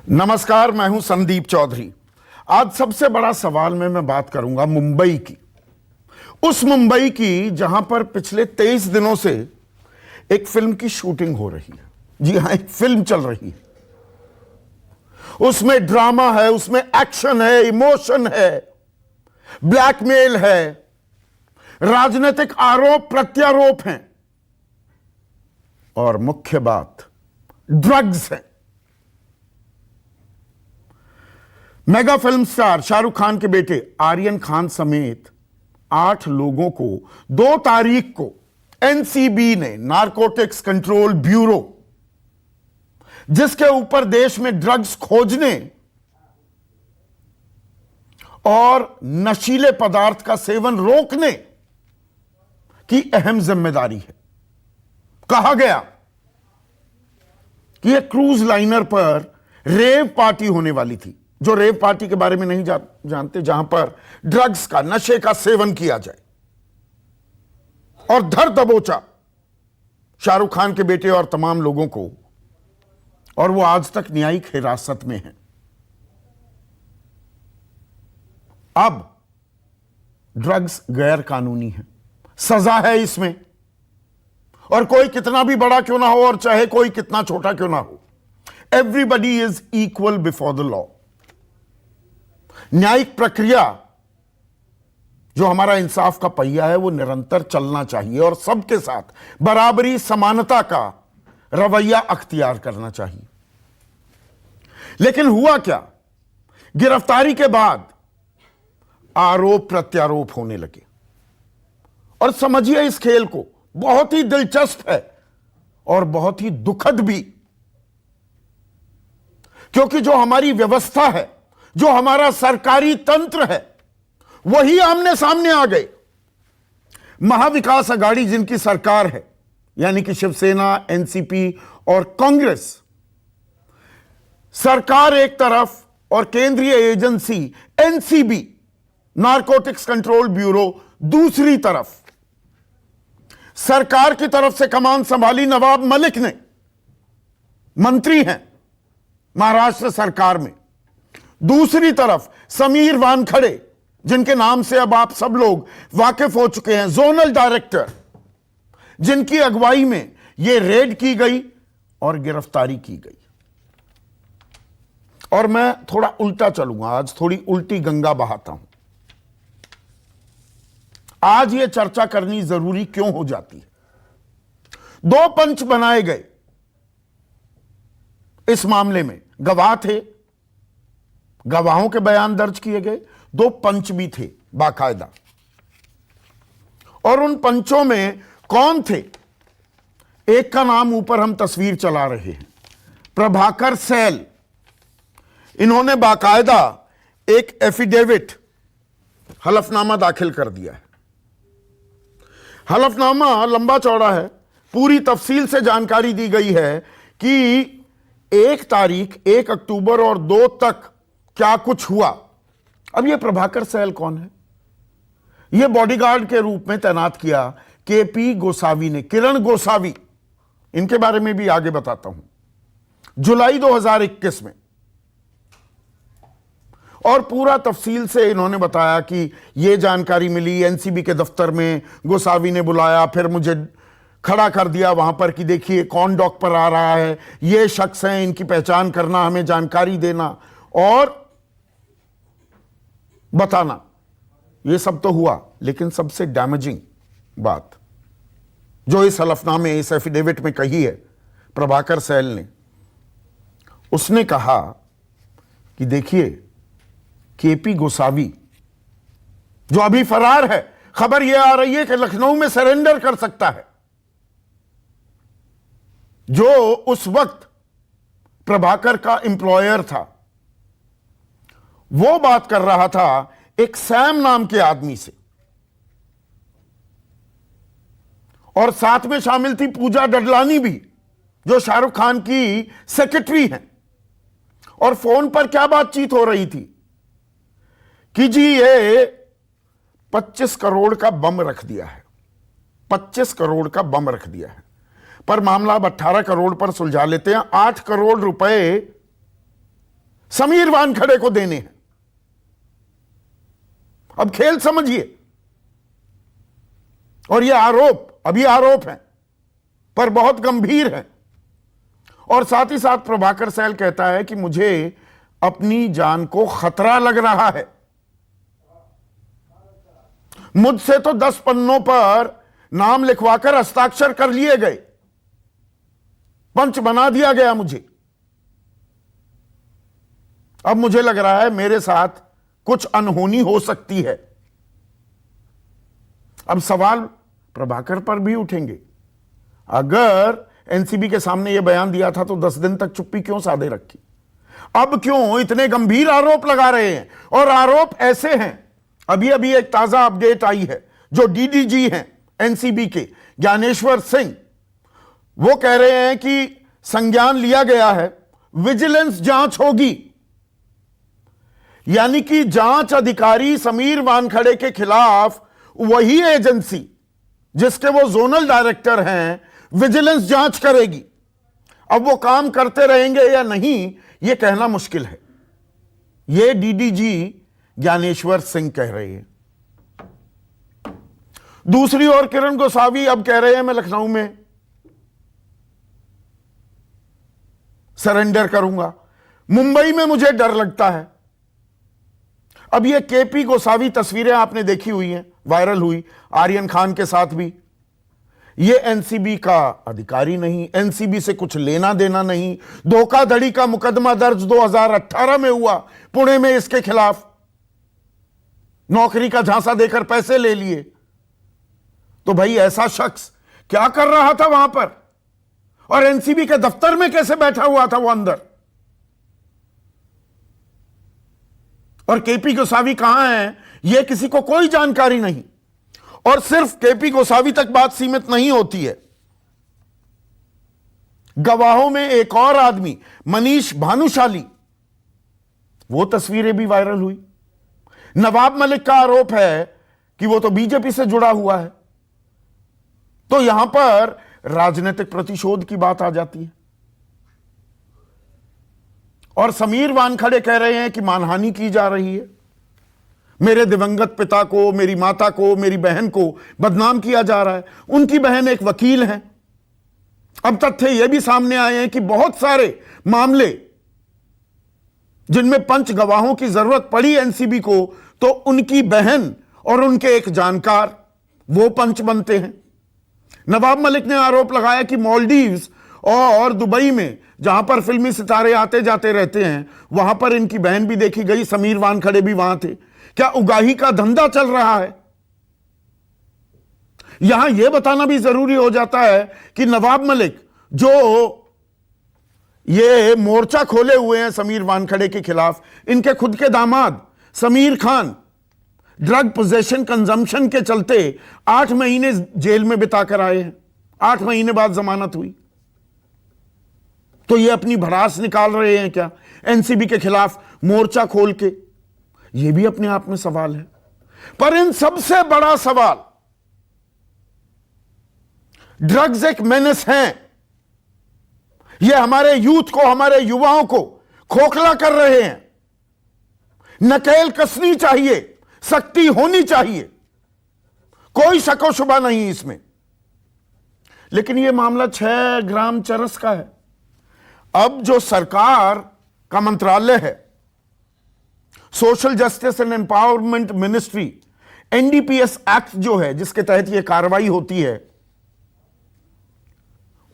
नमस्कार, मैं हूं संदीप चौधरी। आज सबसे बड़ा सवाल में मैं बात करूंगा मुंबई की, उस मुंबई की जहां पर पिछले 23 दिनों से एक फिल्म की शूटिंग हो रही है। जी हां, एक फिल्म चल रही है। उसमें ड्रामा है, उसमें एक्शन है, इमोशन है, ब्लैकमेल है, राजनीतिक आरोप प्रत्यारोप हैं और मुख्य बात ड्रग्स है। Mega film star Shahrukh Khan के बेटे आर्यन खान समेत 8 लोगों को 2 तारीख को एनसीबी ने, नारकोटिक्स कंट्रोल ब्यूरो, जिसके ऊपर देश में ड्रग्स खोजने और नशीले पदार्थ का सेवन रोकने की अहम जिम्मेदारी है। कहा गया कि एक क्रूज लाइनर पर रेव पार्टी होने वाली थी, जो रेव पार्टी के बारे में नहीं जानते, जहां पर ड्रग्स का, नशे का सेवन किया जाए, और धर दबोचा शाहरुख खान के बेटे और तमाम लोगों को, और वो आज तक न्यायिक हिरासत में हैं। अब ड्रग्स गैर कानूनी है, सजा है इसमें, और कोई कितना भी बड़ा क्यों ना हो और चाहे कोई कितना छोटा क्यों ना हो, everybody is equal before the law. न्यायिक प्रक्रिया, जो हमारा इंसाफ का पहिया है, वो निरंतर चलना चाहिए और सबके साथ बराबरी, समानता का रवैया अख्तियार करना चाहिए। लेकिन हुआ क्या, गिरफ्तारी के बाद आरोप प्रत्यारोप होने लगे। और समझिए इस खेल को, बहुत ही दिलचस्प है और बहुत ही दुखद भी, क्योंकि जो हमारी व्यवस्था है, जो हमारा सरकारी तंत्र है, वही आमने सामने आ गए। महाविकास अघाड़ी जिनकी सरकार है, यानी कि शिवसेना, एनसीपी और कांग्रेस, सरकार एक तरफ और केंद्रीय agency NCB, narcotics control bureau, दूसरी तरफ। सरकार की तरफ से कमान संभाली नवाब मलिक ने, मंत्री हैं महाराष्ट्र सरकार में। दूसरी तरफ समीर वानखड़े, जिनके नाम से अब आप सब लोग वाकिफ हो चुके हैं, जोनल डायरेक्टर, जिनकी अगुवाई में यह रेड की गई और गिरफ्तारी की गई। और मैं थोड़ा उल्टा चलूंगा, आज थोड़ी उल्टी गंगा बहाता हूं। आज यह चर्चा करनी जरूरी क्यों हो जाती है? 2 पंच बनाए गए इस मामले में, गवाह थे, गवाहों के बयान दर्ज किए गए, 2 पंच भी थे बाकायदा। और उन पंचों में कौन थे? एक का नाम ऊपर हम तस्वीर चला रहे हैं, प्रभाकर सैल। इन्होंने बाकायदा एक एफिडेविट, हलफनामा दाखिल कर दिया है। हलफनामा लंबा चौड़ा है, पूरी तफसील से जानकारी दी गई है कि 1 तारीख, 1 अक्टूबर और 2 तक क्या कुछ हुआ। अब यह प्रभाकर सैल कौन है? यह बॉडीगार्ड के रूप में तैनात किया केपी गोसावी ने, किरण गोसावी, इनके बारे में भी आगे बताता हूं, जुलाई 2021 में। और पूरा तफसील से इन्होंने बताया कि यह जानकारी मिली, एनसीबी के दफ्तर में गोसावी ने बुलाया, फिर मुझे खड़ा कर दिया वहां पर कि देखिए कौन डॉक पर आ रहा है, ये शख्स हैं, इनकी पहचान करना, हमें जानकारी देना और बताना। ये सब तो हुआ, लेकिन सबसे डैमेजिंग बात जो इस हलफनामे, इस एफिडेविट में कही है प्रभाकर सैल ने, उसने कहा कि देखिए केपी गोसावी, जो अभी फरार है, खबर यह आ रही है कि लखनऊ में सरेंडर कर सकता है, जो उस वक्त प्रभाकर का एम्प्लॉयर था, वो बात कर रहा था एक सैम नाम के आदमी से, और साथ में शामिल थी पूजा डडलानी भी, जो शाहरुख खान की सेक्रेटरी हैं। और फोन पर क्या बातचीत हो रही थी कि जी ये 25 करोड़ का बम रख दिया है, 25 करोड़ का बम रख दिया है, पर मामला अब 18 करोड़ पर सुलझा लेते हैं। 8 करोड़ रुपए समीर वानखड़े को देने हैं। अब खेल समझिए। और ये आरोप अभी आरोप हैं, पर बहुत गंभीर हैं। और साथ ही साथ प्रभाकर सहल कहता है कि मुझे अपनी जान को खतरा लग रहा है। मुझसे तो 10 पन्नों पर नाम लिखवाकर हस्ताक्षर कर लिए गए, पंच बना दिया गया मुझे। अब मुझे लग रहा है मेरे साथ कुछ अनहोनी हो सकती है। अब सवाल प्रभाकर पर भी उठेंगे। अगर एनसीबी के सामने यह बयान दिया था तो 10 दिन तक चुप्पी क्यों साधे रखी? अब क्यों इतने गंभीर आरोप लगा रहे हैं? और आरोप ऐसे हैं, अभी अभी एक ताजा अपडेट आई है, जो डीडीजी हैं एनसीबी के ज्ञानेश्वर सिंह, वो कह रहे हैं कि संज्ञान लिया गया है, विजिलेंस जांच होगी। यानी कि जांच अधिकारी समीर वानखड़े के खिलाफ वही एजेंसी जिसके वो जोनल डायरेक्टर हैं, विजिलेंस जांच करेगी। अब वो काम करते रहेंगे या नहीं, यह कहना मुश्किल है। यह डीडीजी ज्ञानेश्वर सिंह कह रहे हैं। दूसरी ओर किरण गोसावी अब कह रहे हैं मैं लखनऊ में सरेंडर करूंगा, मुंबई में मुझे डर लगता है। अब ये केपी गोसावी तस्वीरें आपने देखी हुई हैं, वायरल हुई, आर्यन खान के साथ भी। ये एनसीबी का अधिकारी नहीं, एनसीबी से कुछ लेना देना नहीं। धोखाधड़ी का मुकदमा दर्ज 2018 में हुआ पुणे में इसके खिलाफ, नौकरी का झांसा देकर पैसे ले लिए। तो भाई ऐसा शख्स क्या कर रहा था वहां पर, और एनसीबी के दफ्तर में कैसे बैठा हुआ था वो अंदर? और केपी गोसावी कहां है, यह किसी को कोई जानकारी नहीं। और सिर्फ केपी गोसावी तक बात सीमित नहीं होती है। गवाहों में एक और आदमी मनीष भानुशाली, वो तस्वीरें भी वायरल हुई। नवाब मलिक का आरोप है कि वो तो बीजेपी से जुड़ा हुआ है। तो यहां पर राजनीतिक प्रतिशोध की बात आ जाती है। और समीर वानखड़े कह रहे हैं कि मानहानि की जा रही है, मेरे दिवंगत पिता को, मेरी माता को, मेरी बहन को बदनाम किया जा रहा है। उनकी बहन एक वकील है। अब तथ्य यह भी सामने आए हैं कि बहुत सारे मामले जिनमें पंच गवाहों की जरूरत पड़ी एनसीबी को, तो उनकी बहन और उनके एक जानकार वो पंच बनते हैं। नवाब मलिक ने आरोप लगाया कि मालदीव्स और दुबई में, जहां पर फिल्मी सितारे आते जाते रहते हैं, वहां पर इनकी बहन भी देखी गई, समीर वानखड़े भी वहां थे। क्या उगाही का धंधा चल रहा है? यहां यह बताना भी जरूरी हो जाता है कि नवाब मलिक जो ये मोर्चा खोले हुए हैं समीर वानखड़े के खिलाफ, इनके खुद के दामाद Sameer Khan drug possession consumption के चलते 8 महीने जेल में बिताकर आए हैं। 8 महीने बाद जमानत हुई। तो ये अपनी भड़ास निकाल रहे हैं क्या एनसीबी के खिलाफ मोर्चा खोल के? ये भी अपने आप में सवाल है। पर इन सबसे बड़ा सवाल, ड्रग्स एक मेनेस हैं। ये हमारे यूथ को, हमारे युवाओं को खोखला कर रहे हैं। नकेल कसनी चाहिए, सख्ती होनी चाहिए, कोई शक व शुबा नहीं इसमें। लेकिन यह मामला 6 ग्राम चरस का है। अब जो सरकार का मंत्रालय है, social justice and empowerment ministry, NDPS act जो है जिसके तहत यह कार्रवाई होती है,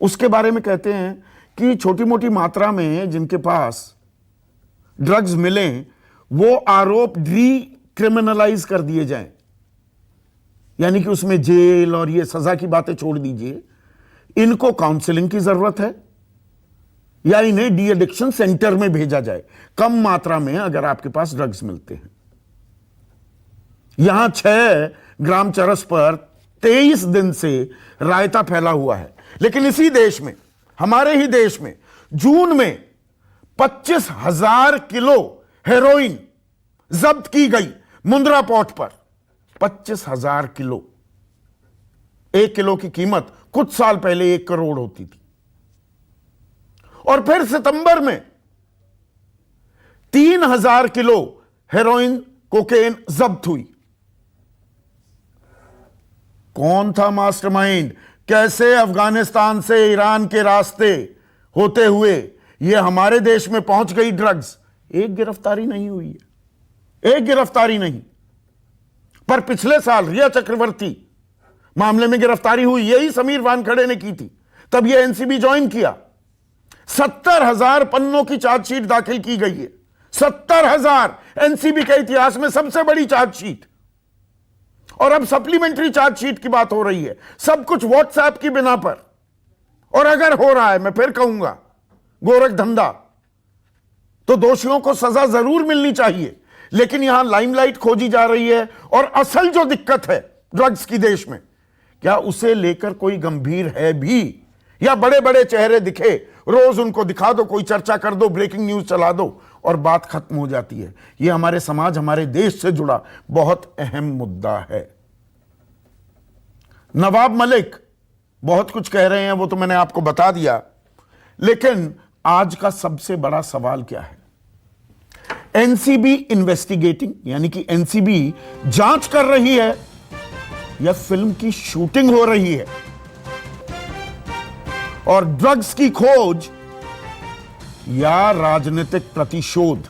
उसके बारे में कहते हैं कि छोटी मोटी मात्रा में जिनके पास ड्रग्स मिले वो आरोप क्रिमिनलाइज कर दिए जाएं। यानी कि उसमें जेल और ये सजा की बातें छोड़ दीजिए, इनको काउंसलिंग की जरूरत है या इन्हें डी एडिक्शन सेंटर में भेजा जाए कम मात्रा में अगर आपके पास ड्रग्स मिलते हैं। यहां 6 ग्राम चरस पर 23 दिन से रायता फैला हुआ है। लेकिन इसी देश में, हमारे ही देश में, जून में 25,000 किलो हेरोइन जब्त की गई मुंद्रा पोर्ट पर। 25,000 किलो। 1 किलो की कीमत कुछ साल पहले 1 करोड़ होती थी। और फिर सितंबर में 3,000 किलो हेरोइन कोकेन जब्त हुई। कौन था मास्टरमाइंड? कैसे अफगानिस्तान से ईरान के रास्ते होते हुए यह हमारे देश में पहुंच गई ड्रग्स? एक गिरफ्तारी नहीं हुई है, एक गिरफ्तारी नहीं। पर पिछले साल रिया चक्रवर्ती मामले में गिरफ्तारी हुई, यही समीर वानखड़े ने की थी, तब यह एनसीबी ज्वाइन किया। 70,000 पन्नों की चार्जशीट दाखिल की गई है। 70,000 एनसीबी के इतिहास में सबसे बड़ी चार्जशीट। और अब सप्लीमेंट्री चार्जशीट की बात हो रही है, सब कुछ व्हाट्सएप की बिना पर। और अगर हो रहा है, मैं फिर कहूंगा, गोरख धंधा, तो दोषियों को सजा जरूर मिलनी चाहिए। लेकिन यहां लाइमलाइट खोजी जा रही है, और असल जो दिक्कत है ड्रग्स की देश में, क्या उसे लेकर कोई गंभीर है भी? या बड़े बड़े चेहरे दिखे, रोज उनको दिखा दो, कोई चर्चा कर दो, ब्रेकिंग न्यूज चला दो और बात खत्म हो जाती है। यह हमारे समाज, हमारे देश से जुड़ा बहुत अहम मुद्दा है। नवाब मलिक बहुत कुछ कह रहे हैं, वो तो मैंने आपको बता दिया। लेकिन आज का सबसे बड़ा सवाल क्या है? एनसीबी इन्वेस्टिगेटिंग, यानी कि एनसीबी जांच कर रही है, या फिल्म की शूटिंग हो रही है? और ड्रग्स की खोज या राजनीतिक प्रतिशोध?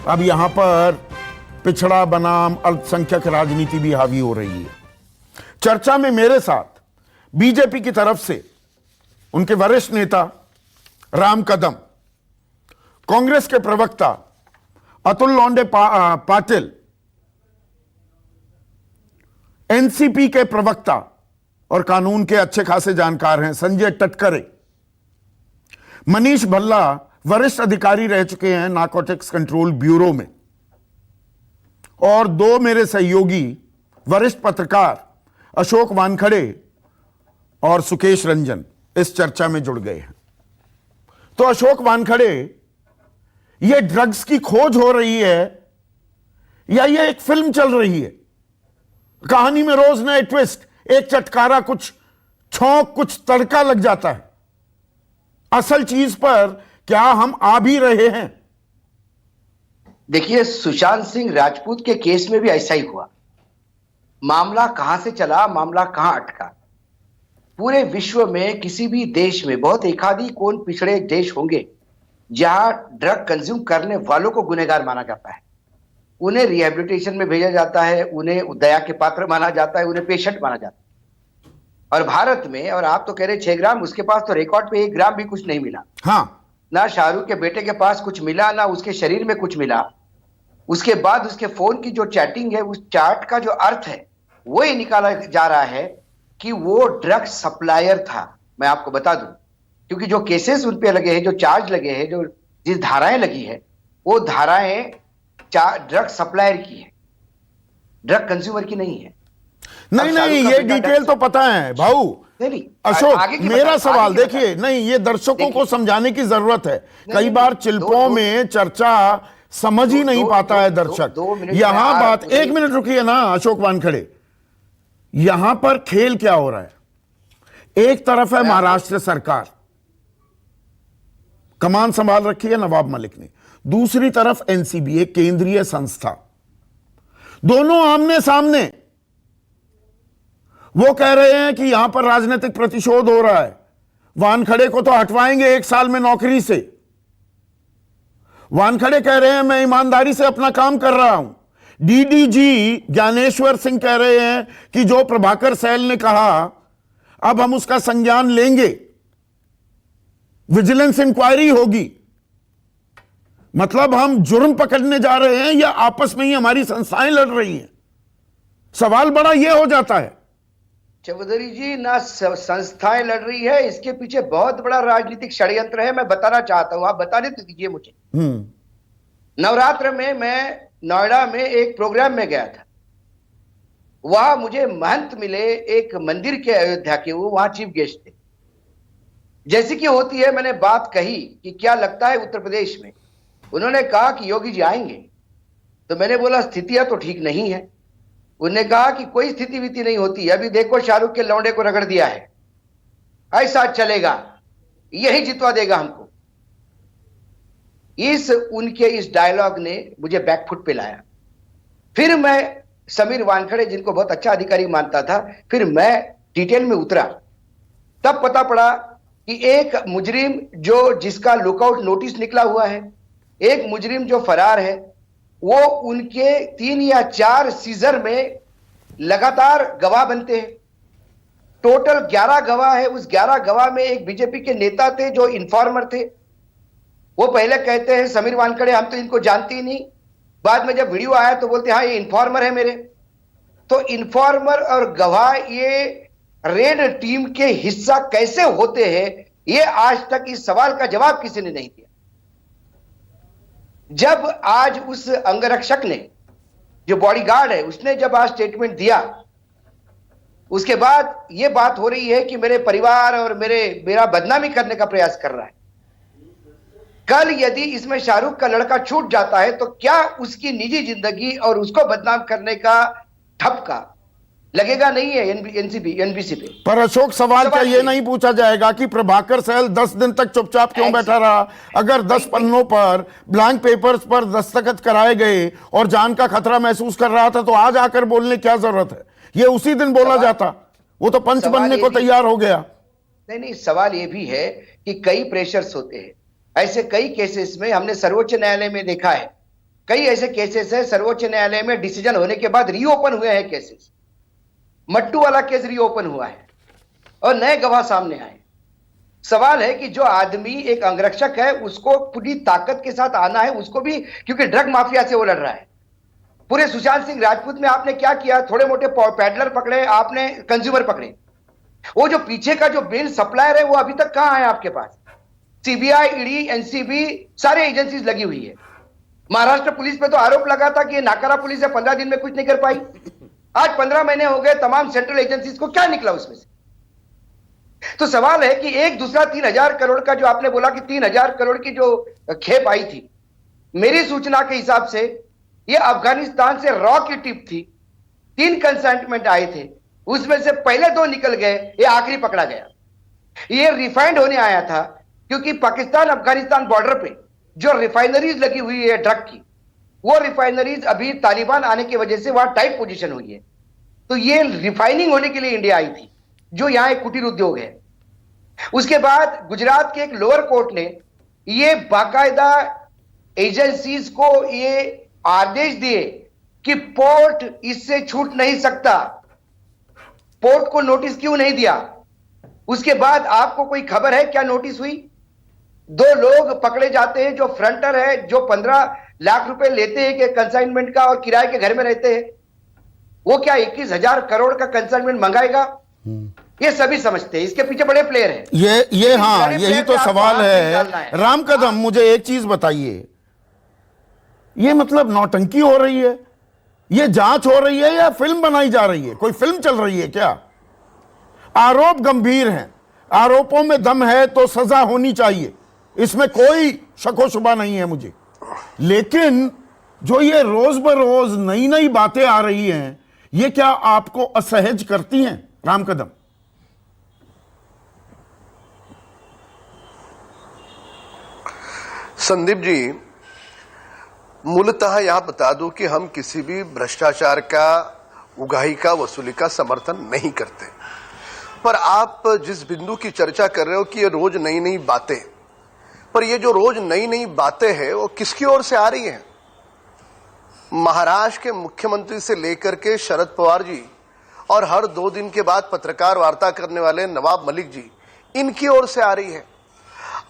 अब यहां पर पिछड़ा बनाम अल्पसंख्यक राजनीति भी हावी हो रही है। चर्चा में मेरे साथ बीजेपी की तरफ से उनके वरिष्ठ नेता राम कदम, कांग्रेस के प्रवक्ता अतुल लोंडे पाटिल, एनसीपी के प्रवक्ता और कानून के अच्छे खासे जानकार हैं संजय टटकरे, मनीष भल्ला वरिष्ठ अधिकारी रह चुके हैं नारकोटिक्स कंट्रोल ब्यूरो में, और दो मेरे सहयोगी वरिष्ठ पत्रकार अशोक वानखड़े और सुकेश रंजन इस चर्चा में जुड़ गए हैं। तो अशोक वानखड़े, यह ड्रग्स की खोज हो रही है या यह एक फिल्म चल रही है? कहानी में रोज नए ट्विस्ट, एक चटकारा, कुछ छौंक, कुछ तड़का लग जाता है। असल चीज पर क्या हम आ भी रहे हैं? देखिए, सुशांत सिंह राजपूत के केस में भी ऐसा ही हुआ। मामला कहां से चला, मामला कहां अटका। पूरे विश्व में किसी भी देश में बहुत एकाधी कौन पिछड़े देश होंगे जहां ड्रग कंज्यूम करने वालों को गुनहगार माना जाता है, उन्हें रिहेबिलिटेशन में भेजा जाता है, उन्हें दया के पात्र माना जाता है, उन्हें पेशेंट माना जाता है। और भारत में, और आप तो कह रहे 6 ग्राम, उसके पास तो रिकॉर्ड पे 1 ग्राम भी कुछ नहीं मिला। हाँ, ना शाहरुख के बेटे के पास कुछ मिला, ना उसके शरीर में कुछ मिला। उसके बाद उसके फोन की जो चैटिंग है, उस चैट का जो अर्थ है वो ये निकाला जा रहा है कि वो ड्रग सप्लायर था। मैं आपको बता दूं, क्योंकि जो केसेस उन पे लगे हैं, जो चार्ज लगे हैं, जो जिस धाराएं लगी है, वो धाराएं ड्रग सप्लायर की है, ड्रग कंज्यूमर की नहीं है। नहीं, ये डिटेल तो पता है भाऊ। नहीं, अशोक, मेरा सवाल देखिए, नहीं, ये दर्शकों को समझाने की जरूरत है। कई बार चिल्पों में चर्चा समझ ही नहीं पाता है दर्शक। यहां बात, 1 मिनट रुकिए ना अशोक वानखड़े, यहां पर खेल क्या हो रहा है? एक तरफ है महाराष्ट्र सरकार, कमान संभाल रखी है नवाब मलिक ने, दूसरी तरफ एनसीबी, एक केंद्रीय संस्था, दोनों आमने सामने। वो कह रहे हैं कि यहां पर राजनीतिक प्रतिशोध हो रहा है, वानखड़े को तो हटवाएंगे 1 साल में नौकरी से। वानखड़े कह रहे हैं मैं ईमानदारी से अपना काम कर रहा हूं। डीडीजी ज्ञानेश्वर सिंह कह रहे हैं कि जो प्रभाकर सैल ने कहा, अब हम उसका संज्ञान लेंगे, विजिलेंस इंक्वायरी होगी। मतलब हम जुर्म पकड़ने जा रहे हैं या आपस में ही हमारी संस्थाएं लड़ रही हैं? सवाल बड़ा यह हो जाता है। चौधरी जी, ना संस्थाएं लड़ रही है, इसके पीछे बहुत बड़ा राजनीतिक षड्यंत्र है। मैं बताना चाहता हूं, आप बताने तो दीजिए मुझे। नवरात्र में मैं नोएडा में एक प्रोग्राम में गया था। वहां मुझे महंत मिले, एक मंदिर के अयोध्या के, वो वहां चीफ गेस्ट थे। जैसी कि होती है, मैंने बात कही कि क्या लगता है उत्तर प्रदेश में। उन्होंने कहा कि योगी जी आएंगे। तो मैंने बोला स्थितियां तो ठीक नहीं है। उन्होंने कहा कि कोई स्थिति विति नहीं होती, अभी देखो शाहरुख के लौंडे को रगड़ दिया है, ऐसा चलेगा, यही जितवा देगा हमको। उनके इस डायलॉग ने मुझे बैकफुट पे लाया। फिर मैं समीर वानखेड़े, जिनको बहुत अच्छा अधिकारी मानता था, फिर मैं डिटेल में उतरा। तब पता पड़ा कि एक मुजरिम जिसका लुकआउट नोटिस निकला हुआ है, एक मुजरिम जो फरार है, वो उनके 3 या 4 सीजर में लगातार गवाह बनते हैं। टोटल 11 गवाह है। उस 11 गवाह में एक बीजेपी के नेता थे जो इन्फॉर्मर थे। वो पहले कहते हैं समीर वानखेड़े हम तो इनको जानते ही नहीं, बाद में जब वीडियो आया तो बोलते हाँ ये इन्फॉर्मर है मेरे। तो इन्फॉर्मर और गवाह ये रेड टीम के हिस्सा कैसे होते हैं, ये आज तक इस सवाल का जवाब किसी ने नहीं दिया। जब आज उस अंगरक्षक ने, जो बॉडीगार्ड है, उसने जब आज स्टेटमेंट दिया, उसके बाद यह बात हो रही है कि मेरे परिवार और मेरा बदनामी करने का प्रयास कर रहा है। कल यदि इसमें शाहरुख का लड़का छूट जाता है तो क्या उसकी निजी जिंदगी और उसको बदनाम करने का ठपका लगेगा? नहीं है एनबीसी पे। पर अशोक, सवाल क्या ये नहीं पूछा जाएगा कि प्रभाकर सहल 10 दिन तक चुपचाप क्यों बैठा रहा? अगर 10 पन्नों पर ब्लैंक पेपर्स पर दस्तखत कराए गए और जान का खतरा महसूस कर रहा था तो आज आकर बोलने क्या जरूरत है? ये उसी दिन बोला जाता, वो तो पंच बनने को तैयार हो गया। नहीं, सवाल ये भी है कि कई प्रेशर्स होते हैं। ऐसे कई केसेस में हमने सर्वोच्च न्यायालय में देखा है, कई ऐसे केसेस है सर्वोच्च न्यायालय में डिसीजन होने के बाद रीओपन हुए हैं केसेस। मट्टू वाला केस रीओपन हुआ है और नए गवाह सामने आए। सवाल है कि जो आदमी एक अंगरक्षक है उसको पूरी ताकत के साथ आना है, उसको भी, क्योंकि ड्रग माफिया से वो लड़ रहा है। पूरे सुशांत सिंह राजपूत में आपने क्या किया? थोड़े मोटे पैडलर पकड़े आपने, कंज्यूमर पकड़े। वो जो पीछे का जो मेन सप्लायर है वो अभी तक कहां है आपके पास? सीबीआई, ईडी, एनसीबी, सारे एजेंसीज लगी हुई है। महाराष्ट्र पुलिस पे तो आरोप लगा था कि ये नाकारा पुलिस है, 15 दिन में कुछ नहीं कर पाई। आज 15 महीने हो गए, तमाम सेंट्रल एजेंसीज को क्या निकला उसमें से? तो सवाल है कि एक दूसरा 3000 करोड़ का जो आपने बोला कि 3000 करोड़ की जो खेप आई थी, मेरी सूचना के हिसाब से ये अफगानिस्तान से रॉ की टिप थी। 3 कंसाइनमेंट आए थे, उसमें से पहले 2 निकल गए, ये आखिरी पकड़ा गया। ये रिफाइंड होने आया था क्योंकि पाकिस्तान अफगानिस्तान बॉर्डर पे जो रिफाइनरीज लगी हुई है ड्रग की, वो रिफाइनरीज अभी तालिबान आने की वजह से वहां टाइट पोजीशन हुई है। तो ये रिफाइनिंग होने के लिए इंडिया आई थी, जो यहां एक कुटीर उद्योग है। उसके बाद गुजरात के एक लोअर कोर्ट ने ये बाकायदा एजेंसीज को ये आदेश दिए कि पोर्ट इससे छूट नहीं सकता। पोर्ट को नोटिस क्यों नहीं दिया? उसके बाद आपको कोई खबर है क्या नोटिस हुई? 2 लोग पकड़े जाते हैं, जो फ्रंटर है, जो 15 लाख रुपए लेते हैं कि कंसाइनमेंट का और किराए के घर में रहते हैं। वो क्या 21,000 करोड़ का कंसाइनमेंट मंगाएगा? ये सभी समझते हैं, इसके पीछे बड़े प्लेयर हैं। ये हाँ, यही तो सवाल है। राम कदम, मुझे एक चीज बताइए, ये मतलब नौटंकी हो रही है, ये जांच हो रही है या फिल्म बनाई जा रही है? कोई फिल्म चल रही है क्या? आरोप गंभीर हैं, आरोपों में दम है तो सजा होनी चाहिए, इसमें कोई शको शुबा नहीं है मुझे। लेकिन जो ये रोज बरोज नई नई बातें आ रही हैं, ये क्या आपको असहज करती हैं, राम कदम? संदीप जी, मूलतः यहां बता दूं कि हम किसी भी भ्रष्टाचार का, उगाही का, वसूली का समर्थन नहीं करते। पर आप जिस बिंदु की चर्चा कर रहे हो कि ये रोज नई नई बातें, पर ये जो रोज नई नई बातें हैं वो किसकी ओर से आ रही हैं? महाराष्ट्र के मुख्यमंत्री से लेकर के शरद पवार जी और हर 2 दिन के बाद पत्रकार वार्ता करने वाले नवाब मलिक जी, इनकी ओर से आ रही है।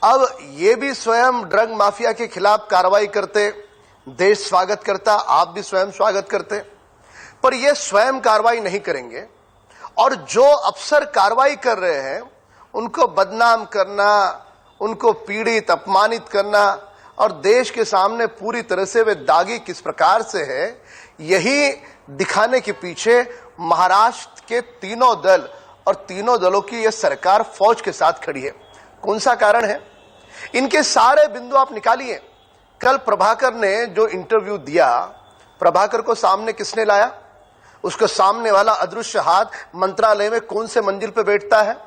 अब ये भी स्वयं ड्रग माफिया के खिलाफ कार्रवाई करते, देश स्वागत करता, आप भी स्वयं स्वागत करते, पर ये स्वयं कार्रवाई नहीं करेंगे और जो अफसर कार्रवाई कर रहे हैं उनको बदनाम करना, उनको पीड़ित, अपमानित करना और देश के सामने पूरी तरह से वे दागी किस प्रकार से है, यही दिखाने के पीछे महाराष्ट्र के तीनों दल और तीनों दलों की यह सरकार फौज के साथ खड़ी है। कौन सा कारण है? इनके सारे बिंदु आप निकालिए। कल प्रभाकर ने जो इंटरव्यू दिया, प्रभाकर को सामने किसने लाया? उसके सामने वाला अदृश्य हाथ मंत्रालय में कौन से मंजिल पे बैठता है?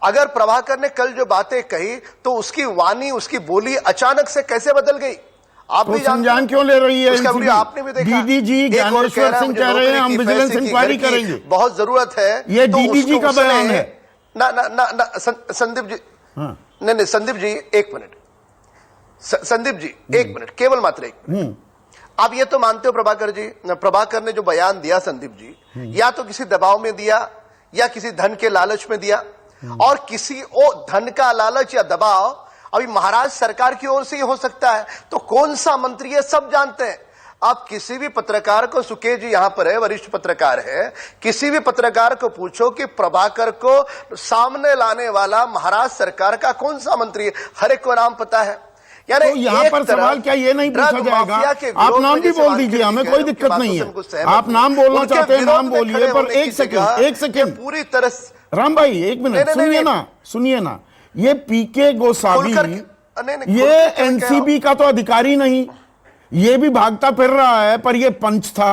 अगर प्रभाकर ने कल जो बातें कही तो उसकी वाणी, उसकी बोली अचानक से कैसे बदल गई? आप तो भी जानते संज्ञान क्यों ले रही है उसका NCB? वीडियो आपने भी देखा। डीडीजी ज्ञानेश्वर सिंह कह रहे हैं हम विजिलेंस इंक्वायरी करेंगे, बहुत जरूरत है। ये तो डीडीजी का बयान है। ना ना ना ना संदीप जी, नहीं संदीप जी एक मिनट, संदीप जी एक मिनट, केवल मात्र एक मिनट। आप ये तो मानते हो प्रभाकर ने जो बयान दिया संदीप जी, या तो किसी दबाव में दिया या किसी धन के लालच में दिया, और किसी धन का लालच या दबाव अभी महाराष्ट्र सरकार की ओर से ही हो सकता है। तो कौन सा मंत्री है सब जानते हैं। आप किसी भी पत्रकार को, सुके जी यहां पर है, वरिष्ठ पत्रकार है, किसी भी पत्रकार को पूछो कि प्रभाकर को सामने लाने वाला महाराष्ट्र सरकार का कौन सा मंत्री है, हर एक को नाम पता है। यानी तो यहाँ पर सवाल क्या ये नहीं पूछा जाएगा, आप नाम भी बोल दीजिए, हमें कोई दिक्कत नहीं है, आप नाम बोलना चाहते हैं नाम बोलिए, पर एक सेकंड पूरी तरह। राम भाई एक मिनट सुनिए ना, ये पीके गोसावी ये एनसीबी का तो अधिकारी नहीं, ये भी भागता फिर रहा है, पर ये पंच था।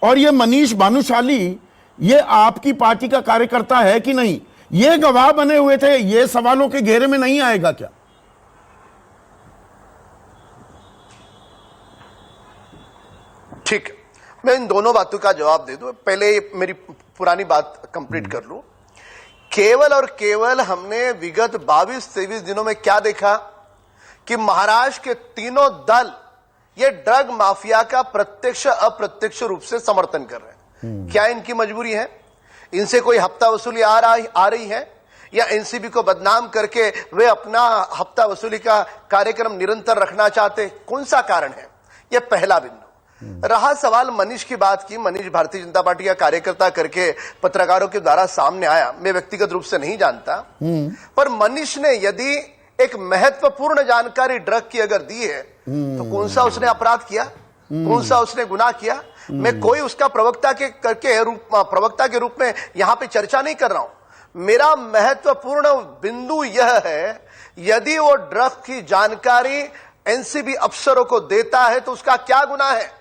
और ये मनीष भानुशाली ये आपकी पार्टी का कार्यकर्ता है कि नहीं, ये गवाह बने हुए थे, ये सवालों के घेरे में नहीं आएगा क्या? ठीक है, मैं इन दोनों बातों का जवाब दे दूं। पहले मेरी पुरानी बात कंप्लीट कर लूं। केवल और केवल हमने विगत 22-23 दिनों में क्या देखा कि महाराष्ट्र के तीनों दल ये ड्रग माफिया का प्रत्यक्ष अप्रत्यक्ष रूप से समर्थन कर रहे हैं। क्या इनकी मजबूरी है? इनसे कोई हफ्ता वसूली आ रही है, या एनसीबी को बदनाम करके वे अपना हफ्ता वसूली का कार्यक्रम निरंतर रखना चाहते? कौन सा कारण है? यह पहला बिंदु। रहा सवाल मनीष की बात की, मनीष भारतीय जनता पार्टी का कार्यकर्ता करके पत्रकारों के द्वारा सामने आया, मैं व्यक्तिगत रूप से नहीं जानता, पर मनीष ने यदि एक महत्वपूर्ण जानकारी ड्रग की अगर दी है तो कौन सा उसने अपराध किया, कौन सा उसने गुनाह किया? मैं कोई उसका प्रवक्ता के रूप में यहां पे चर्चा नहीं कर रहा हूं। मेरा महत्वपूर्ण बिंदु यह है, यदि वो ड्रग की जानकारी एनसीबी अफसरों को देता है तो उसका क्या गुनाह है?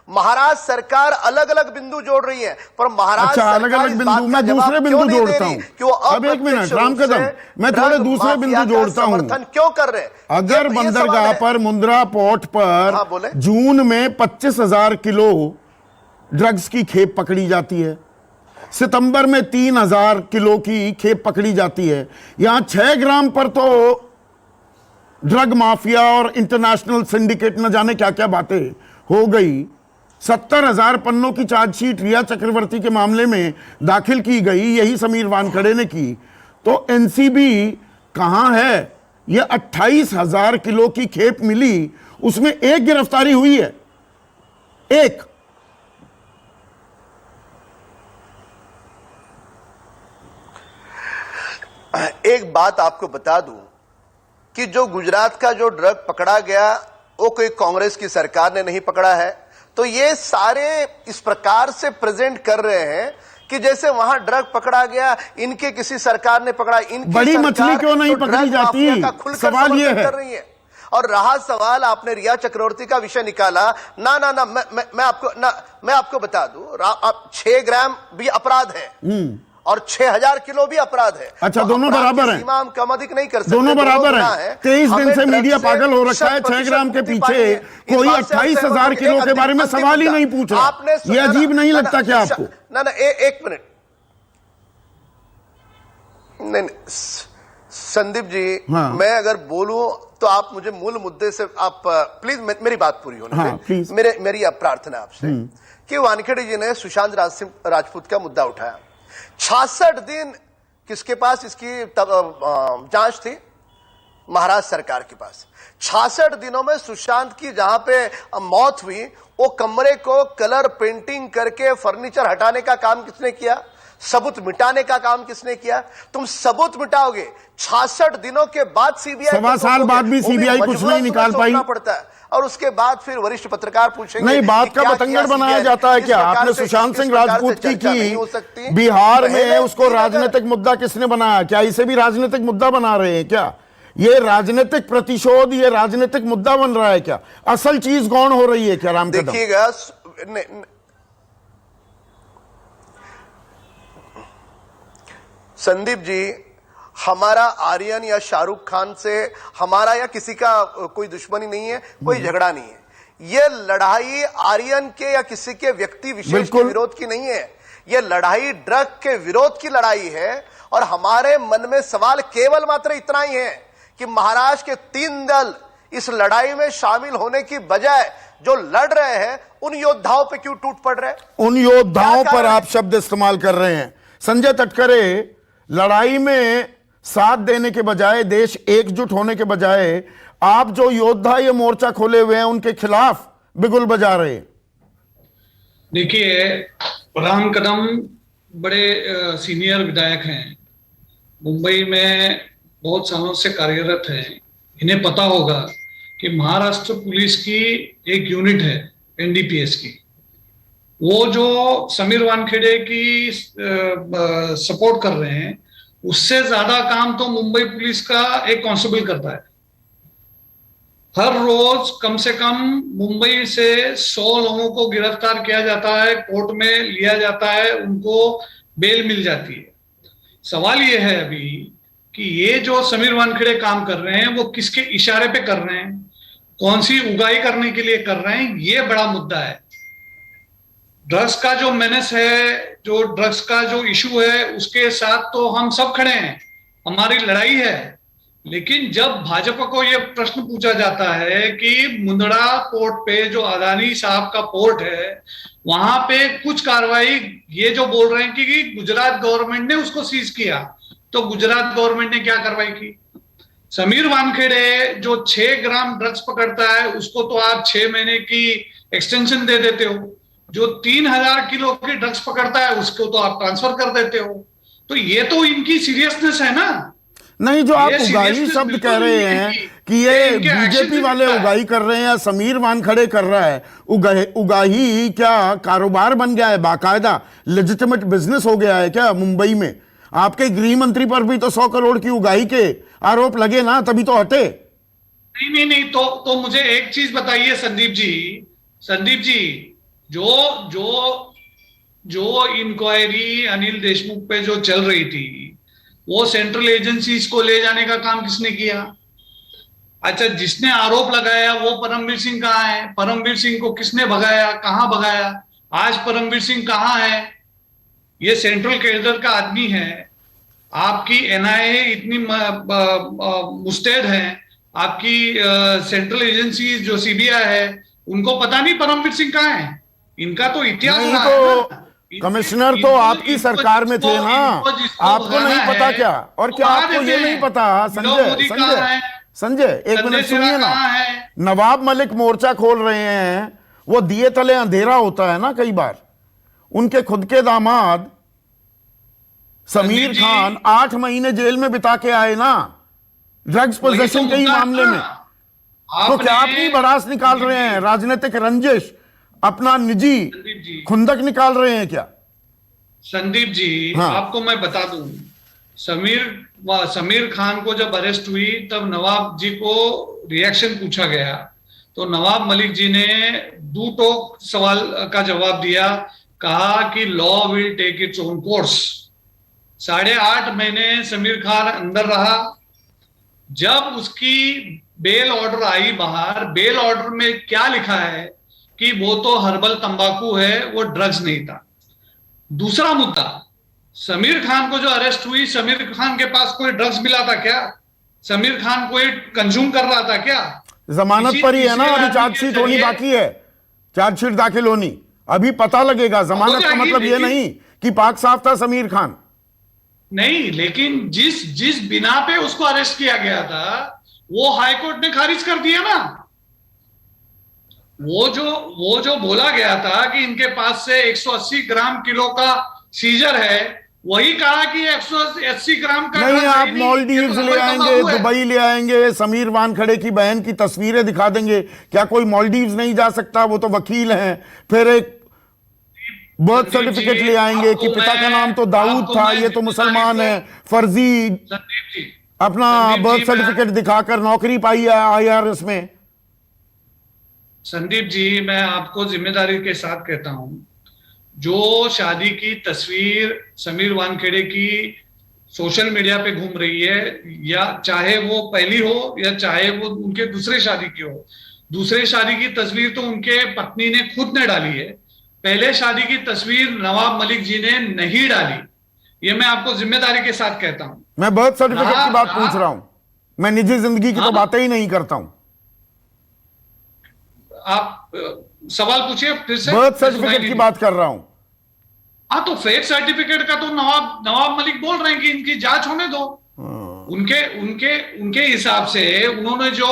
महाराष्ट्र सरकार अलग अलग बिंदु जोड़ रही है, पर महाराष्ट्र अलग अलग बिंदु, मैं दूसरे बिंदु जोड़ता हूं। अब एक मिनट राम कदम, मैं थोड़े दूसरे बिंदु जोड़ता हूं। समर्थन क्यों कर रहे हैं? अगर बंदरगाह पर मुंद्रा पोर्ट पर जून में 25,000 किलो ड्रग्स की खेप पकड़ी जाती है, सितंबर में 3,000 किलो की खेप पकड़ी जाती है, यहां 6 ग्राम पर तो ड्रग माफिया और इंटरनेशनल सिंडिकेट न जाने क्या क्या बातें हो गई। 70,000 पन्नों की चार्जशीट रिया चक्रवर्ती के मामले में दाखिल की गई, यही समीर वानखड़े ने की। तो एनसीबी कहां है? यह 28,000 किलो की खेप मिली, उसमें एक गिरफ्तारी हुई है, एक। एक बात आपको बता दूं कि जो गुजरात का जो ड्रग पकड़ा गया वो कोई कांग्रेस की सरकार ने नहीं पकड़ा है। तो ये सारे इस प्रकार से प्रेजेंट कर रहे हैं कि जैसे वहां ड्रग पकड़ा गया, इनके किसी सरकार ने पकड़ा, इनकी बड़ी मछली क्यों नहीं पकड़ी जाती? सवाल ये है। कर रही है। और रहा सवाल, आपने रिया चक्रवर्ती का विषय निकाला, ना मैं आपको बता दूं, 6 ग्राम भी अपराध है और 6,000 किलो भी अपराध है। अच्छा, दोनों बराबर हैं, सीमा हम कम अधिक नहीं कर सकते, दोनों बराबर हैं। 23 दिन से मीडिया पागल हो रखा है, 6 ग्राम के पीछे कोई 28,000 किलो के बारे में सवाल ही नहीं पूछ रहा। ये अजीब नहीं लगता क्या आपको? ना एक मिनट, नहीं संदीप जी, मैं अगर बोलूं तो आप मुझे मूल मुद्दे से आप प्लीज मेरी बात पूरी होने दें। मेरी अब प्रार्थना आपसे कि वानखेड़े जी ने सुशांत राजपूत का मुद्दा उठाया। 66 दिन किसके पास इसकी जांच थी? महाराष्ट्र सरकार के पास। 66 दिनों में सुशांत की जहां पे मौत हुई, वो कमरे को कलर पेंटिंग करके फर्नीचर हटाने का काम किसने किया? सबूत मिटाने का काम किसने किया? तुम सबूत मिटाओगे, 66 दिनों के बाद सीबीआई, 1.25 साल बाद भी सीबीआई कुछ नहीं निकाल पाई पड़ता है। और उसके बाद फिर वरिष्ठ पत्रकार पूछेंगे नहीं, बात का बतंगड़ बनाया जाता है क्या? आपने सुशांत सिंह राजपूत की बिहार में उसको राजनीतिक मुद्दा किसने बनाया? क्या इसे भी राजनीतिक मुद्दा बना रहे हैं क्या? ये राजनीतिक प्रतिशोध, ये राजनीतिक मुद्दा बन रहा है क्या? असल चीज कौन हो रही है क्या? राम कदम, देखिएगा संदीप जी, हमारा आर्यन या शाहरुख खान से हमारा या किसी का कोई दुश्मनी नहीं है, कोई झगड़ा नहीं है। ये लड़ाई आर्यन के या किसी के व्यक्ति विशेष के विरोध की नहीं है, ये लड़ाई ड्रग के विरोध की लड़ाई है। और हमारे मन में सवाल केवल मात्र इतना ही है कि महाराष्ट्र के 3 दल इस लड़ाई में शामिल होने की बजाय जो लड़ रहे हैं उन योद्धाओं पे क्यों टूट पड़ रहे हैं? उन योद्धाओं पर आप शब्द इस्तेमाल कर रहे हैं। संजय तटकरे, लड़ाई में साथ देने के बजाय, देश एकजुट होने के बजाय, आप जो योद्धा ये मोर्चा खोले हुए हैं उनके खिलाफ बिगुल बजा रहे हैं। देखिए, राम कदम बड़े सीनियर विधायक हैं, मुंबई में बहुत सालों से कार्यरत हैं। इन्हें पता होगा कि महाराष्ट्र पुलिस की एक यूनिट है एनडीपीएस की, वो जो समीर वानखेड़े की सपोर्ट कर रहे हैं, उससे ज्यादा काम तो मुंबई पुलिस का एक कांस्टेबल करता है। हर रोज कम से कम मुंबई से 100 लोगों को गिरफ्तार किया जाता है, कोर्ट में लिया जाता है, उनको बेल मिल जाती है। सवाल ये है अभी कि ये जो समीर वानखेड़े काम कर रहे हैं वो किसके इशारे पे कर रहे हैं, कौन सी उगाई करने के लिए कर रहे हैं, ये बड़ा मुद्दा है। ड्रग्स का जो मेनेस है, जो ड्रग्स का जो इशू है, उसके साथ तो हम सब खड़े हैं, हमारी लड़ाई है। लेकिन जब भाजपा को यह प्रश्न पूछा जाता है कि मुंदड़ा पोर्ट पे, जो अदानी साहब का पोर्ट है, वहां पे कुछ कार्रवाई, ये जो बोल रहे हैं कि गुजरात गवर्नमेंट ने उसको सीज किया, तो गुजरात गवर्नमेंट ने क्या कार्रवाई की? समीर वानखेड़े जो 6 ग्राम ड्रग्स पकड़ता है, उसको तो आप 6 महीने की एक्सटेंशन दे देते हो। जो 3000 किलो की ड्रग्स पकड़ता है, उसको तो आप ट्रांसफर कर देते हो। तो ये तो इनकी सीरियसनेस है ना। नहीं, जो आप उगाही शब्द कह रहे हैं कि ये बीजेपी वाले उगाही कर रहे हैं या समीर वानखेड़े कर रहा है, उगाही क्या कारोबार बन गया है, बाकायदा लेजिटिमेट बिजनेस हो गया है क्या मुंबई में? आपके गृह मंत्री पर भी तो 100 करोड़ की उगाही के आरोप लगे ना, तभी तो हटे। नहीं, तो मुझे एक चीज बताइए संदीप जी, जो इंक्वायरी अनिल देशमुख पे जो चल रही थी, वो सेंट्रल एजेंसीज को ले जाने का काम किसने किया? अच्छा, जिसने आरोप लगाया वो परमवीर सिंह कहाँ है? परमवीर सिंह को किसने भगाया, कहां भगाया? आज परमवीर सिंह कहां है? ये सेंट्रल कैडर का आदमी है। आपकी एनआईए इतनी मुस्तैद है, आपकी सेंट्रल एजेंसी जो सीबीआई है, उनको पता नहीं परमवीर सिंह कहां है? इनका तो इतिहास रहा है ना। कमिश्नर तो आपकी सरकार में थे ना, आपको नहीं पता क्या? और क्या आपको ये नहीं पता? संजय एक मिनट सुनिए ना। नवाब मलिक मोर्चा खोल रहे हैं, वो दिए तले अंधेरा होता है ना कई बार। उनके खुद के दामाद समीर खान 8 महीने जेल में बिता के आए ना, ड्रग्स पोजेशन के ही मामले में। तो क्या आप नहीं भड़ास निकाल रहे हैं, राजनीतिक रंजिश, अपना निजी खुंदक निकाल रहे हैं क्या? संदीप जी, हाँ। आपको मैं बता दूं, समीर खान को जब अरेस्ट हुई तब नवाब जी को रिएक्शन पूछा गया, तो नवाब मलिक जी ने 2 टोक सवाल का जवाब दिया। कहा कि law will take its own course. 8.5 महीने समीर खान अंदर रहा। जब उसकी बेल ऑर्डर आई बाहर, बेल ऑर्डर में क्या लिखा है कि वो तो हर्बल तंबाकू है, वो ड्रग्स नहीं था। दूसरा मुद्दा, समीर खान को जो अरेस्ट हुई, समीर खान के पास कोई ड्रग्स मिला था क्या? समीर खान कोई कंज्यूम कर रहा था क्या? जमानत पर ही है ना, अभी चार्जशीट होनी बाकी है, चार्जशीट दाखिल होनी, अभी पता लगेगा। जमानत का मतलब ये नहीं कि पाक साफ था समीर खान। नहीं, लेकिन जिस बिना पे उसको अरेस्ट किया गया था, वो हाईकोर्ट ने खारिज कर दिया ना। वो जो बोला गया था कि इनके पास से 180 ग्राम किलो का सीजर है, वही कहा कि 180 ग्राम का नहीं। आप मालदीव्स ले आएंगे, दुबई ले आएंगे, समीर वानखेड़े की बहन की तस्वीरें दिखा देंगे, क्या कोई मालदीव्स नहीं जा सकता? वो तो वकील हैं। फिर एक बर्थ सर्टिफिकेट ले आएंगे कि पिता का नाम तो दाऊद था, ये तो मुसलमान है, फर्जी अपना बर्थ सर्टिफिकेट दिखाकर नौकरी पाई है IRS में। संदीप जी, मैं आपको जिम्मेदारी के साथ कहता हूं, जो शादी की तस्वीर समीर वानखेड़े की सोशल मीडिया पे घूम रही है, या चाहे वो पहली हो या चाहे वो उनके दूसरे शादी की हो। दूसरे शादी की तस्वीर तो उनके पत्नी ने खुद ने डाली है, पहले शादी की तस्वीर नवाब मलिक जी ने नहीं डाली। ये मैं आपको जिम्मेदारी के साथ कहता हूं। मैं बर्थ सर्टिफिकेट की बात हाँ, पूछ रहा हूं, मैं निजी जिंदगी की तो बातें ही नहीं करता हूं। आप सवाल पूछिए फिर से। बर्थ सर्टिफिकेट की बात कर रहा हूं। हाँ, तो फेक सर्टिफिकेट का तो नवाब मलिक बोल रहे हैं कि इनकी जांच होने दो। उनके उनके उनके हिसाब से उन्होंने जो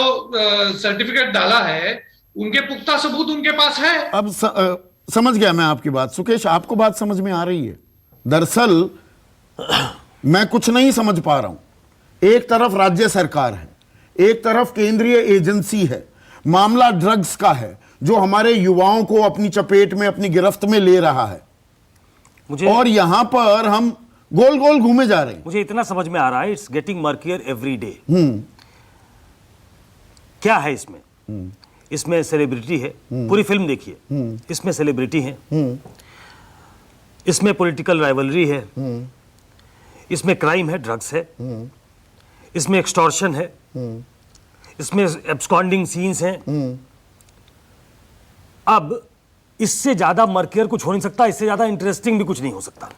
सर्टिफिकेट डाला है, उनके पुख्ता सबूत उनके पास है। अब समझ गया मैं आपकी बात। सुकेश, आपको बात समझ में आ रही है? दरअसल मैं कुछ नहीं समझ पा रहा हूं। एक तरफ राज्य सरकार है, एक तरफ केंद्रीय एजेंसी है, मामला ड्रग्स का है जो हमारे युवाओं को अपनी चपेट में, अपनी गिरफ्त में ले रहा है, और यहां पर हम गोल गोल घूमे जा रहे हैं। मुझे इतना समझ में आ रहा है, इट्स गेटिंग मर्कियर एवरी डे। क्या है इसमें? इसमें सेलिब्रिटी है, पूरी फिल्म देखिए, इसमें सेलिब्रिटी है, इसमें पॉलिटिकल राइवलरी है, इसमें क्राइम है, ड्रग्स है, इसमें एक्सटॉर्शन है, इसमें एब्सकॉन्डिंग सीन्स हैं। अब इससे ज्यादा मर्कियर कुछ हो नहीं सकता, इससे ज्यादा इंटरेस्टिंग भी कुछ नहीं हो सकता।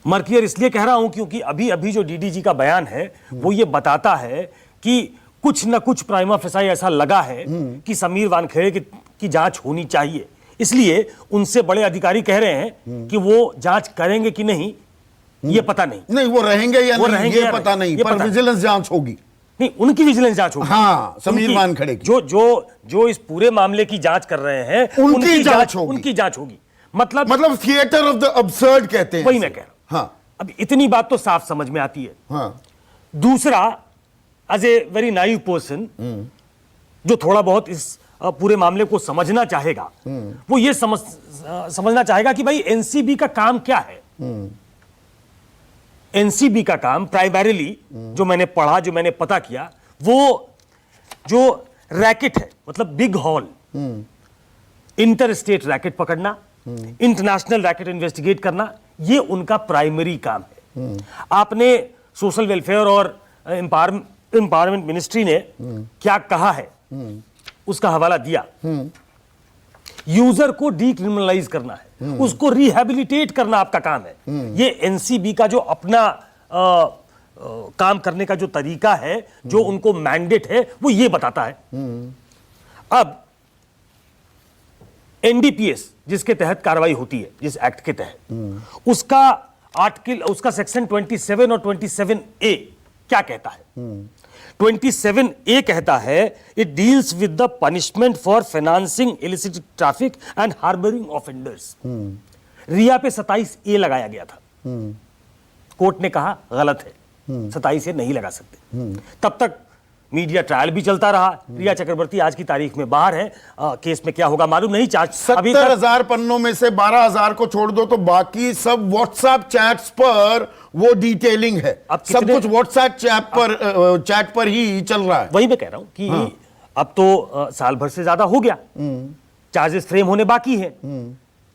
मर्कियर इसलिए कह रहा हूं क्योंकि अभी अभी जो डीडीजी का बयान है वो ये बताता है कि कुछ न कुछ प्राइमा फेसाई ऐसा लगा है कि समीर वानखेड़े की जांच होनी चाहिए। इसलिए उनसे बड़े अधिकारी कह रहे हैं कि वो जांच करेंगे कि नहीं ये पता नहीं, वो रहेंगे या वो नहीं रहेंगे ये या पता नहीं, पर विजिलेंस जांच होगी। नहीं, उनकी विजिलेंस जांच होगी। हाँ, समीर वानखेड़े की जो इस पूरे मामले की जांच कर रहे हैं उनकी जांच होगी। उनकी जांच होगी। मतलब थिएटर ऑफ द अब्सर्ड कहते हैं, वही मैं कह रहा हूं। हाँ, अब इतनी बात तो साफ समझ में आती है। हाँ। दूसरा, as a very naive person जो थोड़ा बहुत इस पूरे मामले को समझना चाहेगा, वो ये समझना चाहेगा कि भाई एनसीबी का काम क्या है। एनसीबी का काम प्राइमरीली, जो मैंने पढ़ा, जो मैंने पता किया, वो जो रैकेट है, मतलब big hall, inter state racket पकड़ना, इंटरनेशनल रैकेट इन्वेस्टिगेट करना, ये उनका प्राइमरी काम है। आपने सोशल वेलफेयर और एम्पावरमेंट मिनिस्ट्री ने क्या कहा है उसका हवाला दिया। यूजर को डीक्रिमिनलाइज करना है, उसको रिहैबिलिटेट करना आपका काम है। ये एनसीबी का जो अपना काम करने का जो तरीका है, जो उनको मैंडेट है, वो ये बताता है। अब एनडीपीएस जिसके तहत कार्रवाई होती है, जिस एक्ट के तहत, उसका सेक्शन 27 और 27A क्या कहता है? 27A कहता है it deals with the punishment for financing illicit traffic and harbouring offenders. Rhea पे 27A लगाया गया था, कोर्ट ने कहा गलत है, 27A नहीं लगा सकते। तब तक मीडिया ट्रायल भी चलता रहा। रिया चक्रवर्ती आज की तारीख में बाहर है, केस में क्या होगा मालूम नहीं। चार्ज 70,000 पन्नों में से 12,000 को छोड़ दो तो बाकी सब व्हाट्सएप चैट्स पर वो डिटेलिंग है। सब कुछ व्हाट्सएप चैट पर ही चल रहा है। वही मैं कह रहा हूं कि अब तो साल भर से ज्यादा हो गया, चार्जेस फ्रेम होने बाकी है,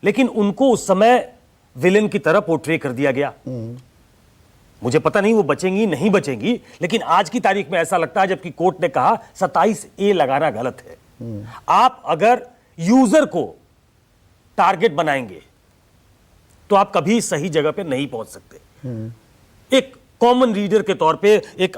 लेकिन उनको उस समय विलेन की तरह पोर्ट्रे कर दिया गया। मुझे पता नहीं वो बचेंगी नहीं बचेंगी, लेकिन आज की तारीख में ऐसा लगता है, जबकि कोर्ट ने कहा 27A लगाना गलत है। आप अगर यूजर को टारगेट बनाएंगे तो आप कभी सही जगह पे नहीं पहुंच सकते। एक कॉमन रीडर के तौर पे, एक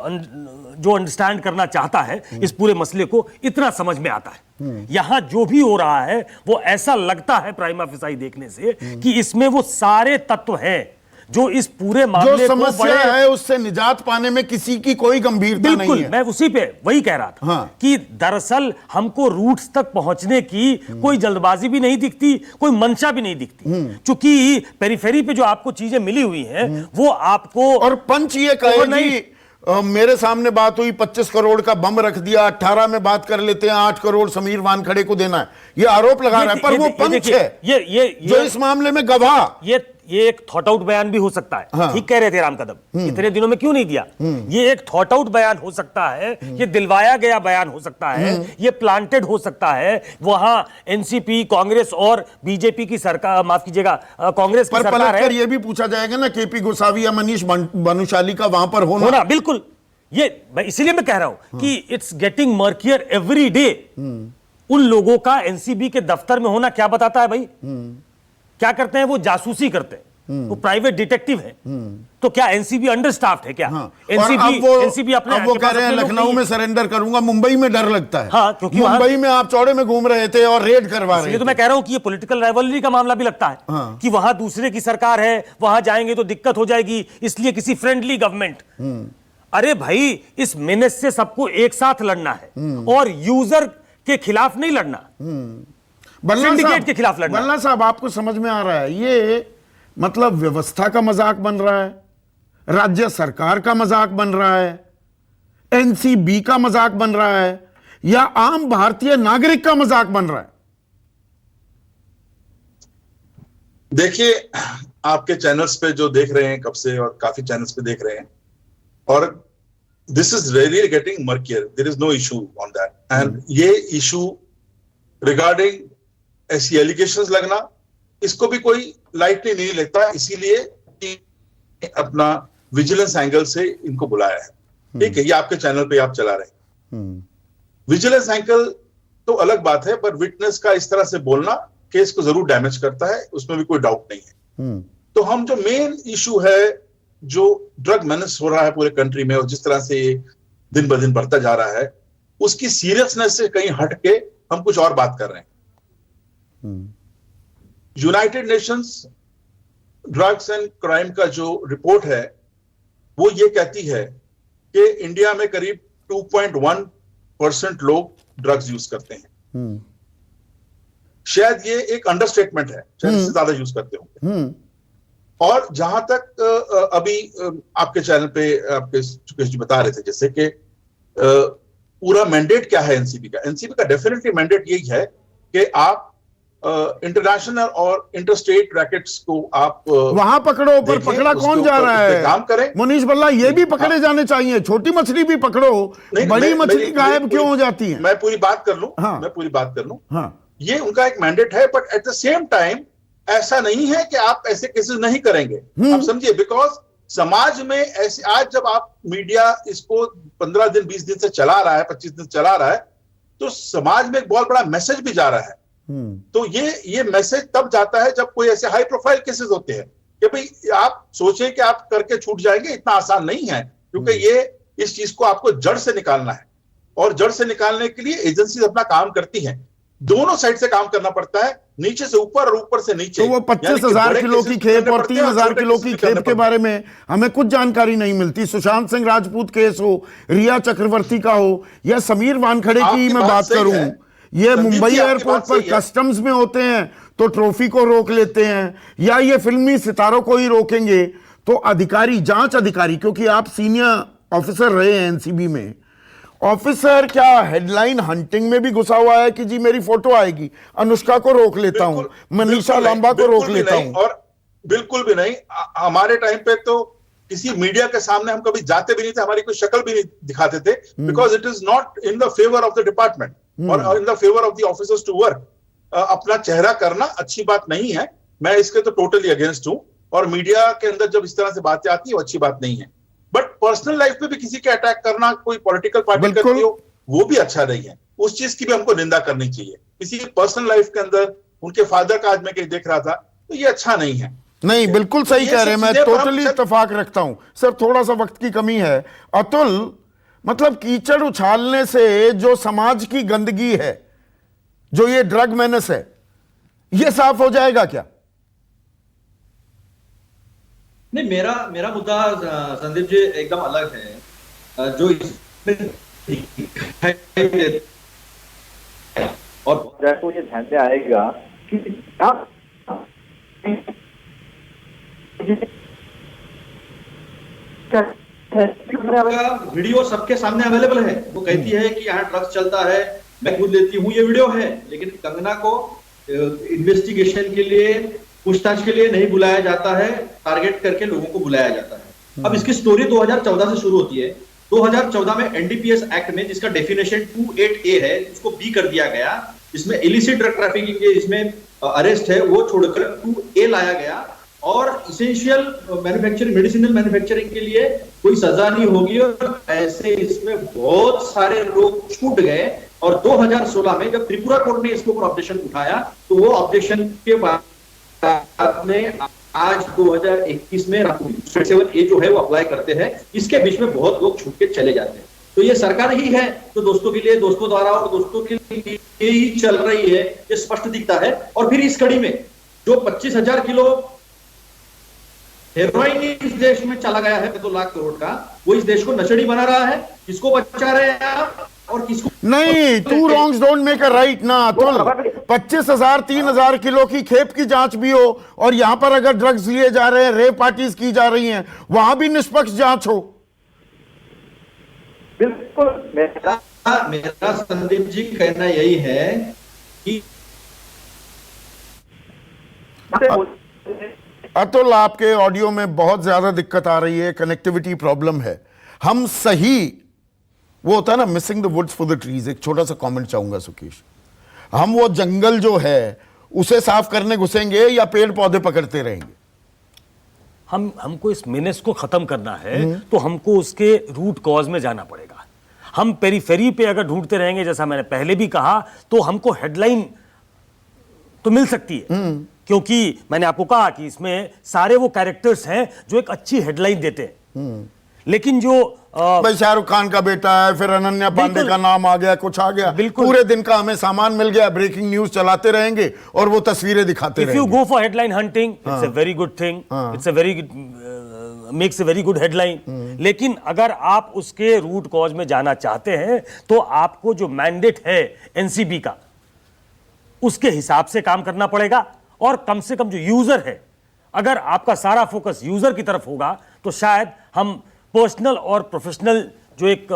जो अंडरस्टैंड करना चाहता है इस पूरे मसले को, इतना समझ में आता है। यहां जो भी हो रहा है वो ऐसा लगता है प्राइमा फेसाई देखने से कि इसमें वो सारे तत्व हैं जो इस पूरे मामले जो समस्या है उससे निजात पाने में किसी की कोई गंभीरता नहीं है। मैं उसी पे वही कह रहा था कि दरअसल हमको रूट्स तक पहुंचने की कोई जल्दबाजी भी नहीं दिखती, कोई मंशा भी नहीं दिखती, क्योंकि पेरिफेरी पे जो आपको चीजें मिली हुई हैं वो आपको, और पंच ये कहेगी मेरे सामने बात हुई, 25 करोड़ का बम रख दिया, 18 में बात कर लेते हैं, 8 करोड़ समीर वानखेड़े को देना है, ये आरोप लगा रहा है, पर वो पंच है ये जो इस मामले में गवाह। ये एक थॉट आउट बयान भी हो सकता है। हाँ। ठीक कह रहे थे राम कदम, इतने दिनों में क्यों नहीं दिया? ये एक थॉट आउट बयान हो सकता है, ये दिलवाया गया बयान हो सकता है, ये प्लांटेड हो सकता है। वहां एनसीपी, कांग्रेस और बीजेपी की सरकार, माफ कीजिएगा कांग्रेस की पर सरकार पलट है। कर ये भी पूछा जाएगा ना, केपी गोसावी या मनीष भानुशाली का वहां पर होना। बिल्कुल, ये इसीलिए मैं कह रहा हूं कि इट्स गेटिंग मर्कियर एवरी डे। उन लोगों का एनसीबी के दफ्तर में होना क्या बताता है भाई? क्या करते हैं वो? जासूसी करते हैं, वो प्राइवेट डिटेक्टिव है। तो क्या एनसीबी अंडरस्टाफ्ड है क्या? हाँ। एनसीबी अपने अब वो कह रहे हैं लखनऊ में सरेंडर करूंगा, मुंबई में डर लगता है। हाँ, क्योंकि मुंबई में आप चौड़े में घूम रहे थे और रेड करवा रहे थे। तो मैं कह रहा हूं कि ये पॉलिटिकल राइवलरी का मामला भी लगता है। हाँ। कि वहां दूसरे की सरकार है, वहां जाएंगे तो दिक्कत हो जाएगी, इसलिए किसी फ्रेंडली गवर्नमेंट। अरे भाई, इस मेनेस से सबको एक साथ लड़ना है और यूजर के खिलाफ नहीं लड़ना, सिंडिकेट के खिलाफ लड़ना। बल्ला साहब, आपको समझ में आ रहा है ये मतलब व्यवस्था का मजाक बन रहा है, राज्य सरकार का मजाक बन रहा है, एनसीबी का मजाक बन रहा है, या आम भारतीय नागरिक का मजाक बन रहा है? देखिए, आपके चैनल्स पे जो देख रहे हैं कब से, और काफी चैनल्स पे देख रहे हैं, और this is really getting murkier, there is no issue on that. And ये इशू रिगार्डिंग ऐसी एलिगेशंस लगना, इसको भी कोई लाइटली नहीं लेता, इसीलिए अपना विजिलेंस एंगल से इनको बुलाया है। ठीक है, ये आपके चैनल पे आप चला रहे हैं। विजिलेंस एंगल तो अलग बात है, पर विटनेस का इस तरह से बोलना केस को जरूर डैमेज करता है, उसमें भी कोई डाउट नहीं है। तो हम जो मेन इशू है, जो ड्रग मेनेस हो रहा है पूरे कंट्री में और जिस तरह से दिन ब दिन बढ़ता जा रहा है, उसकी सीरियसनेस से कहीं हट के हम कुछ और बात कर रहे हैं। United Nations drugs and crime का जो रिपोर्ट है, वो ये कहती है कि इंडिया में करीब 2.1% लोग ड्रग्स यूज करते हैं। शायद ये एक अंडरस्टेटमेंट है, शायद इससे ज्यादा यूज करते होंगे। और जहां तक अभी आपके चैनल पे आपके सुकेश जी बता रहे थे, जैसे कि पूरा मैंडेट क्या है एनसीबी का? एनसीबी का डेफिनेटली मैंडेट यही है कि आप इंटरनेशनल और इंटरस्टेट रैकेट्स को आप वहां पकड़ो, पर पकड़ा कौन जा रहा है? काम करें। मुनीष बल्ला, ये भी पकड़े जाने चाहिए। छोटी मछली भी पकड़ो, बड़ी मछली गायब क्यों हो जाती है? मैं पूरी बात कर लूं। हाँ। मैं पूरी बात कर लूं। हाँ। ये उनका एक मैंडेट है, but at the same time ऐसा नहीं है कि आप ऐसे केसेस नहीं करेंगे। आप समझिए, बिकॉज समाज में ऐसे, आज जब आप मीडिया इसको 15 दिन 20 दिन से चला रहा है, 25 दिन से चला रहा है, तो समाज में एक बहुत बड़ा मैसेज भी जा रहा है। तो ये मैसेज तब जाता है जब कोई ऐसे हाई प्रोफाइल केसेस होते हैं कि भाई आप सोचे कि आप करके छूट जाएंगे, इतना आसान नहीं है, क्योंकि ये इस चीज को आपको जड़ से निकालना है, और जड़ से निकालने के लिए एजेंसीज अपना काम करती हैं। दोनों साइड से काम करना पड़ता है, नीचे से ऊपर और ऊपर से नीचे। तो वो 25,000 किलो की खेप और 3,000 किलो की खेप के बारे में हमें कुछ जानकारी नहीं मिलती। सुशांत सिंह राजपूत केस हो, रिया चक्रवर्ती का हो, या समीर वानखड़े की मैं बात करूं, ये मुंबई एयरपोर्ट पर कस्टम्स में होते हैं तो ट्रॉफी को रोक लेते हैं, या ये फिल्मी सितारों को ही रोकेंगे। तो अधिकारी, जांच अधिकारी, क्योंकि आप सीनियर ऑफिसर रहे हैं एनसीबी में, ऑफिसर क्या हेडलाइन हंटिंग में भी घुसा हुआ है कि जी मेरी फोटो आएगी, अनुष्का को रोक लेता हूं, मनीषा लांबा को रोक लेता हूं? और बिल्कुल भी नहीं। हमारे टाइम पे तो किसी मीडिया के सामने हम कभी जाते भी नहीं थे, हमारी कोई शक्ल भी नहीं दिखाते थे, because it is not in the favour of the department और in the favour of the officers to work. अपना चेहरा करना अच्छी बात नहीं है, मैं इसके तो टोटली अगेंस्ट हूं। और मीडिया के अंदर जब इस तरह से बातें आती है, वो अच्छी बात नहीं है। बट पर्सनल लाइफ पे भी किसी के अटैक करना, कोई पॉलिटिकल पार्टी करती हो, वो भी अच्छा नहीं है। उस चीज की भी हमको निंदा करनी चाहिए। किसी की पर्सनल लाइफ के अंदर उनके फादर का आज मैं कहीं देख रहा था, तो ये अच्छा नहीं है। नहीं, बिल्कुल सही कह रहे हैं, मैं टोटली इत्तेफाक रखता हूं। सर, थोड़ा सा वक्त की कमी है। अतुल, मतलब कीचड़ उछालने से जो समाज की गंदगी है, जो ये ड्रग मेनेस है, ये साफ हो जाएगा क्या? नहीं, मेरा मुद्दा संदीप जी एकदम अलग है। जो और तो ये ध्यान में आएगा कि वीडियो सबके सामने अवेलेबल है। वो कहती है कि यहाँ ड्रग्स चलता है, मैं खुद लेती हूँ, ये वीडियो है। लेकिन कंगना को इन्वेस्टिगेशन के लिए पूछताछ के लिए नहीं बुलाया जाता है, टारगेट करके लोगों को बुलाया जाता है। अब इसकी स्टोरी 2014 से शुरू होती है। 2014 में एनडीपीएस एक्ट में जिसका डेफिनेशन 28A है, उसको बी कर दिया गया। इसमें इलिसिट ड्रग ट्रैफिकिंग के इसमें अरेस्ट है वो छोड़कर 2A लाया गया, और इसेंशियल मैन्युफैक्चरिंग, मेडिसिनल मैन्युफैक्चरिंग के लिए कोई सजा नहीं होगी। और ऐसे इसमें बहुत सारे लोग छूट गए। और 2016 में जब त्रिपुरा कोर्ट ने इसके ऊपर ऑब्जेक्शन उठाया, तो वो ऑब्जेक्शन के बाद में आज 2021 में 7A जो है वो अप्लाई करते हैं। इसके बीच में बहुत लोग छूट के चले जाते हैं। तो ये सरकार ही है तो दोस्तों के लिए, दोस्तों द्वारा और दोस्तों के लिए ही चल रही है, ये स्पष्ट दिखता है। और फिर इस कड़ी में जो 25,000 किलो हेरोइन इस देश में चला गया है 2 लाख करोड़ का, वो इस देश को नशेड़ी बना रहा है। किसको बचा रहे हैं आप और किसको नहीं? Two wrongs don't make a right ना अतुल। 25,000 3,000 किलो की खेप की जांच भी हो, और यहां पर अगर ड्रग्स लिए जा रहे हैं, रेप पार्टीज की जा रही हैं, वहां भी निष्पक्ष जांच हो। बिल्कुल, मेरा संदीप जी कहना यही है कि अतुल, आपके ऑडियो में बहुत ज्यादा दिक्कत आ रही है, कनेक्टिविटी प्रॉब्लम है। हम सही, वो होता है ना missing the woods for the trees. एक छोटा सा कमेंट चाहूंगा सुकेश, हम वो जंगल जो है उसे साफ करने घुसेंगे या पेड़ पौधे पकड़ते रहेंगे? हमको इस मेनेस को खत्म करना है तो हमको उसके रूट कॉज में जाना पड़ेगा। हम पेरीफेरी पे अगर ढूंढते रहेंगे, जैसा मैंने पहले भी कहा, तो हमको हेडलाइन तो मिल सकती है, क्योंकि मैंने आपको कहा कि इसमें सारे वो कैरेक्टर्स हैं जो एक अच्छी हेडलाइन देते हैं। लेकिन जो भाई शाहरुख खान का बेटा है, फिर अनन्या पांडे का नाम आ गया, कुछ आ गया, पूरे दिन का हमें सामान मिल गया, ब्रेकिंग न्यूज चलाते रहेंगे और वो तस्वीरें दिखाते रहेंगे। If you go for headline hunting, it's a very good thing. It's a very makes a very good headline. लेकिन अगर आप उसके रूट कॉज में जाना चाहते हैं तो आपको जो मैंडेट है एनसीबी का, उसके हिसाब से काम करना पड़ेगा। और कम से कम जो यूजर है, अगर आपका सारा फोकस यूजर की तरफ होगा तो शायद हम पर्सनल और प्रोफेशनल जो एक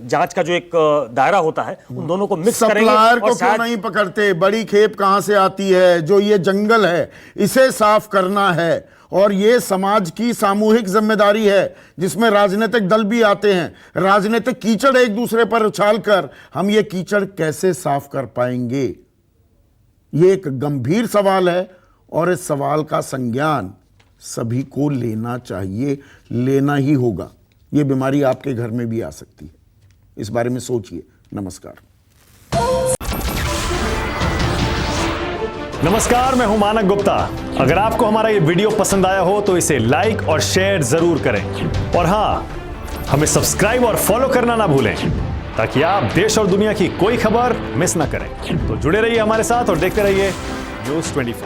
जांच का जो एक दायरा होता है, उन दोनों को मिक्स करेंगे। सप्लायर को क्यों नहीं पकड़ते? बड़ी खेप कहां से आती है? जो ये जंगल है इसे साफ करना है, और ये समाज की सामूहिक जिम्मेदारी है, जिसमें राजनीतिक दल भी आते हैं। राजनीतिक कीचड़ एक दूसरे पर उछालकर हम ये कीचड़ कैसे साफ कर पाएंगे? ये एक गंभीर सवाल है, और इस सवाल का संज्ञान सभी को लेना चाहिए, लेना ही होगा। ये बीमारी आपके घर में भी आ सकती है, इस बारे में सोचिए। नमस्कार। नमस्कार, मैं हूं मानक गुप्ता। अगर आपको हमारा ये वीडियो पसंद आया हो तो इसे लाइक और शेयर जरूर करें, और हां, हमें सब्सक्राइब और फॉलो करना ना भूलें, ताकि आप देश और दुनिया की कोई खबर मिस ना करें। तो जुड़े रहिए हमारे साथ और देखते रहिए News 24।